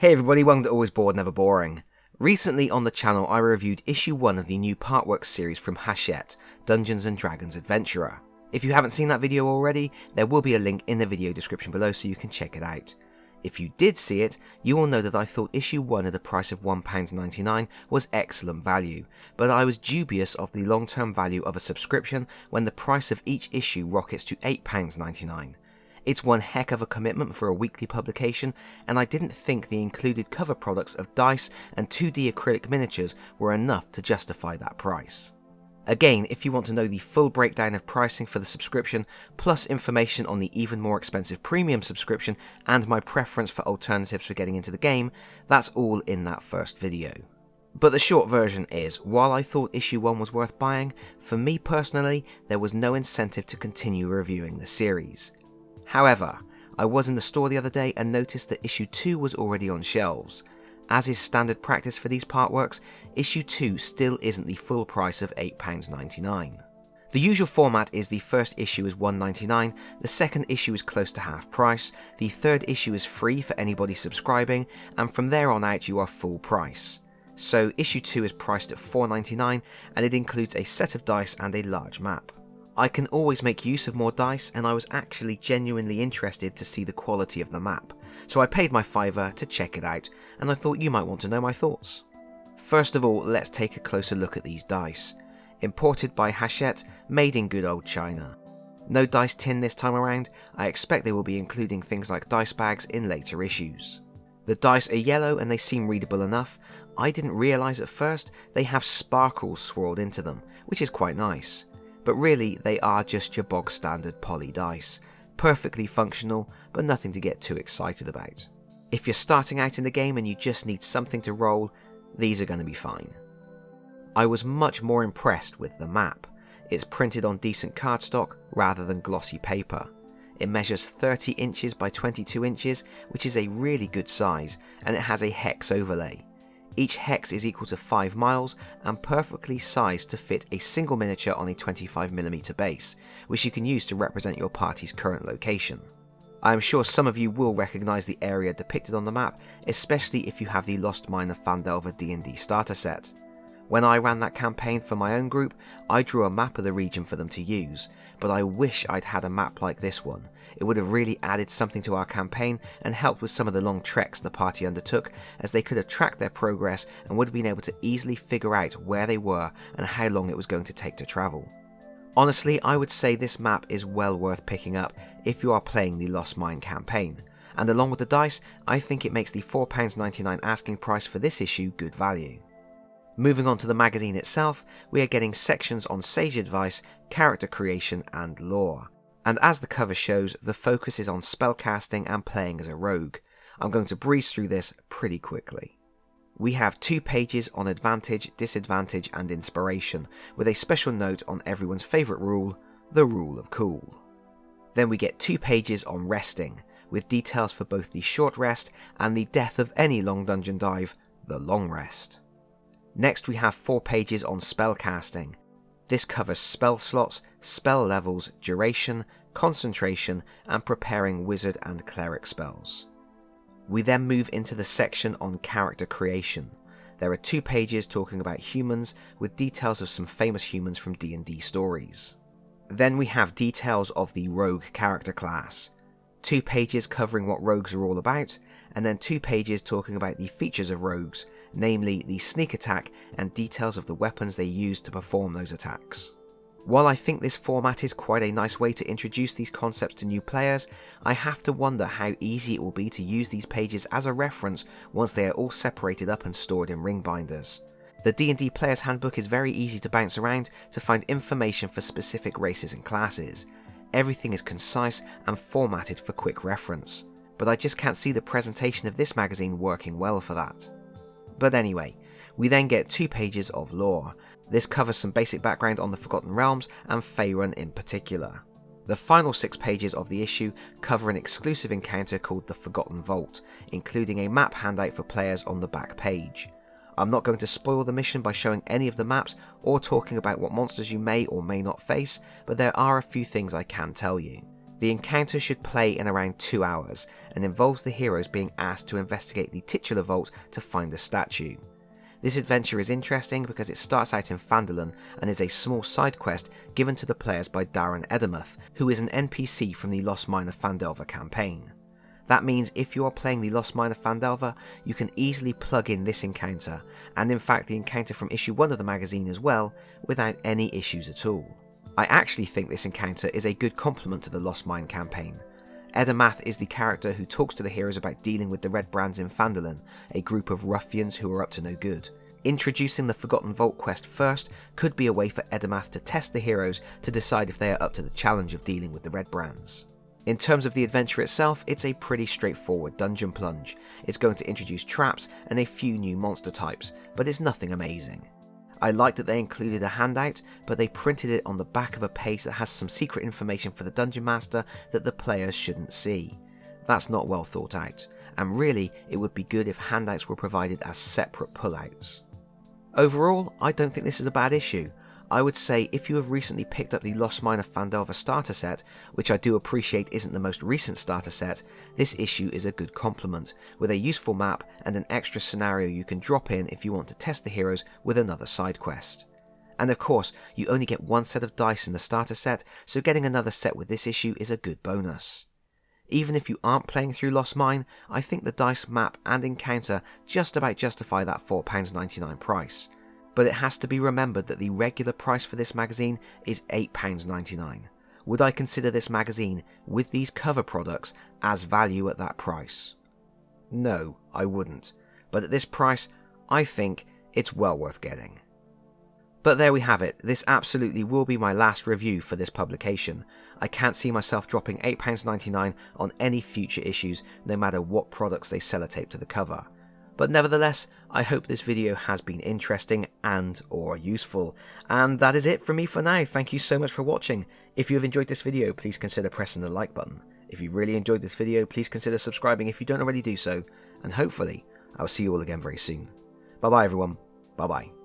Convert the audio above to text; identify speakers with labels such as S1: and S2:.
S1: Hey everybody, welcome to Always Bored, Never Boring. Recently on the channel I reviewed issue 1 of the new Partworks series from Hachette, Dungeons & Dragons Adventurer. If you haven't seen that video already, there will be a link in the video description below so you can check it out. If you did see it, you will know that I thought issue 1 at the price of £1.99 was excellent value, but I was dubious of the long-term value of a subscription when the price of each issue rockets to £8.99. It's one heck of a commitment for a weekly publication, and I didn't think the included cover products of dice and 2D acrylic miniatures were enough to justify that price. Again, if you want to know the full breakdown of pricing for the subscription, plus information on the even more expensive premium subscription and my preference for alternatives for getting into the game, that's all in that first video. But the short version is, while I thought issue 1 was worth buying, for me personally, there was no incentive to continue reviewing the series. However, I was in the store the other day and noticed that issue 2 was already on shelves. As is standard practice for these Partworks, issue 2 still isn't the full price of £8.99. The usual format is the first issue is £1.99, the second issue is close to half price, the third issue is free for anybody subscribing, and from there on out you are full price. So issue 2 is priced at £4.99 and it includes a set of dice and a large map. I can always make use of more dice, and I was actually genuinely interested to see the quality of the map, so I paid my £5 to check it out, and I thought you might want to know my thoughts. First of all, let's take a closer look at these dice. Imported by Hachette, made in good old China. No dice tin this time around. I expect they will be including things like dice bags in later issues. The dice are yellow and they seem readable enough. I didn't realise at first they have sparkles swirled into them, which is quite nice. But really, they are just your bog standard poly dice. Perfectly functional, but nothing to get too excited about. If you're starting out in the game and you just need something to roll, these are going to be fine. I was much more impressed with the map. It's printed on decent cardstock rather than glossy paper. It measures 30 inches by 22 inches, which is a really good size, and it has a hex overlay. Each hex is equal to 5 miles and perfectly sized to fit a single miniature on a 25mm base, which you can use to represent your party's current location. I am sure some of you will recognise the area depicted on the map, especially if you have the Lost Mine of Phandelver D&D starter set. When I ran that campaign for my own group, I drew a map of the region for them to use, but I wish I'd had a map like this one. It would have really added something to our campaign and helped with some of the long treks the party undertook, as they could have tracked their progress and would have been able to easily figure out where they were and how long it was going to take to travel. Honestly, I would say this map is well worth picking up if you are playing the Lost Mine campaign, and along with the dice, I think it makes the £4.99 asking price for this issue good value. Moving on to the magazine itself, we are getting sections on sage advice, character creation and lore. And as the cover shows, the focus is on spellcasting and playing as a rogue. I'm going to breeze through this pretty quickly. We have 2 pages on advantage, disadvantage and inspiration, with a special note on everyone's favourite rule, the rule of cool. Then we get 2 pages on resting, with details for both the short rest and the death of any long dungeon dive, the long rest. Next we have 4 pages on spellcasting. This covers spell slots, spell levels, duration, concentration and preparing wizard and cleric spells. We then move into the section on character creation. There are 2 pages talking about humans with details of some famous humans from D&D stories. Then we have details of the rogue character class. 2 pages covering what rogues are all about, and then 2 pages talking about the features of rogues, namely the sneak attack and details of the weapons they use to perform those attacks. While I think this format is quite a nice way to introduce these concepts to new players, I have to wonder how easy it will be to use these pages as a reference once they are all separated up and stored in ring binders. The D&D Player's Handbook is very easy to bounce around to find information for specific races and classes. Everything is concise and formatted for quick reference, but I just can't see the presentation of this magazine working well for that. But anyway, we then get 2 pages of lore. This covers some basic background on the Forgotten Realms and Faerun in particular. The final 6 pages of the issue cover an exclusive encounter called the Forgotten Vault, including a map handout for players on the back page. I'm not going to spoil the mission by showing any of the maps or talking about what monsters you may or may not face, but there are a few things I can tell you. The encounter should play in around 2 hours and involves the heroes being asked to investigate the titular vault to find a statue. This adventure is interesting because it starts out in Phandalin and is a small side quest given to the players by Darren Edamuth, who is an NPC from the Lost Mine of Phandelver campaign. That means if you are playing the Lost Mine of Phandelver, you can easily plug in this encounter, and in fact the encounter from issue 1 of the magazine as well, without any issues at all. I actually think this encounter is a good complement to the Lost Mine campaign. Edamuth is the character who talks to the heroes about dealing with the Red Brands in Phandalin, a group of ruffians who are up to no good. Introducing the Forgotten Vault quest first could be a way for Edamuth to test the heroes to decide if they are up to the challenge of dealing with the Red Brands. In terms of the adventure itself, it's a pretty straightforward dungeon plunge. It's going to introduce traps and a few new monster types, but it's nothing amazing. I like that they included a handout, but they printed it on the back of a page that has some secret information for the Dungeon Master that the players shouldn't see. That's not well thought out, and really it would be good if handouts were provided as separate pullouts. Overall, I don't think this is a bad issue. I would say if you have recently picked up the Lost Mine of Phandelver starter set, which I do appreciate isn't the most recent starter set, this issue is a good complement, with a useful map and an extra scenario you can drop in if you want to test the heroes with another side quest. And of course, you only get one set of dice in the starter set, so getting another set with this issue is a good bonus. Even if you aren't playing through Lost Mine, I think the dice, map and encounter just about justify that £4.99 price. But it has to be remembered that the regular price for this magazine is £8.99. Would I consider this magazine, with these cover products, as value at that price? No, I wouldn't. But at this price, I think it's well worth getting. But there we have it, this absolutely will be my last review for this publication. I can't see myself dropping £8.99 on any future issues, no matter what products they sellotape to the cover. But nevertheless, I hope this video has been interesting and or useful. And that is it from me for now. Thank you so much for watching. If you have enjoyed this video, please consider pressing the like button. If you really enjoyed this video, please consider subscribing if you don't already do so. And hopefully, I'll see you all again very soon. Bye bye everyone. Bye bye.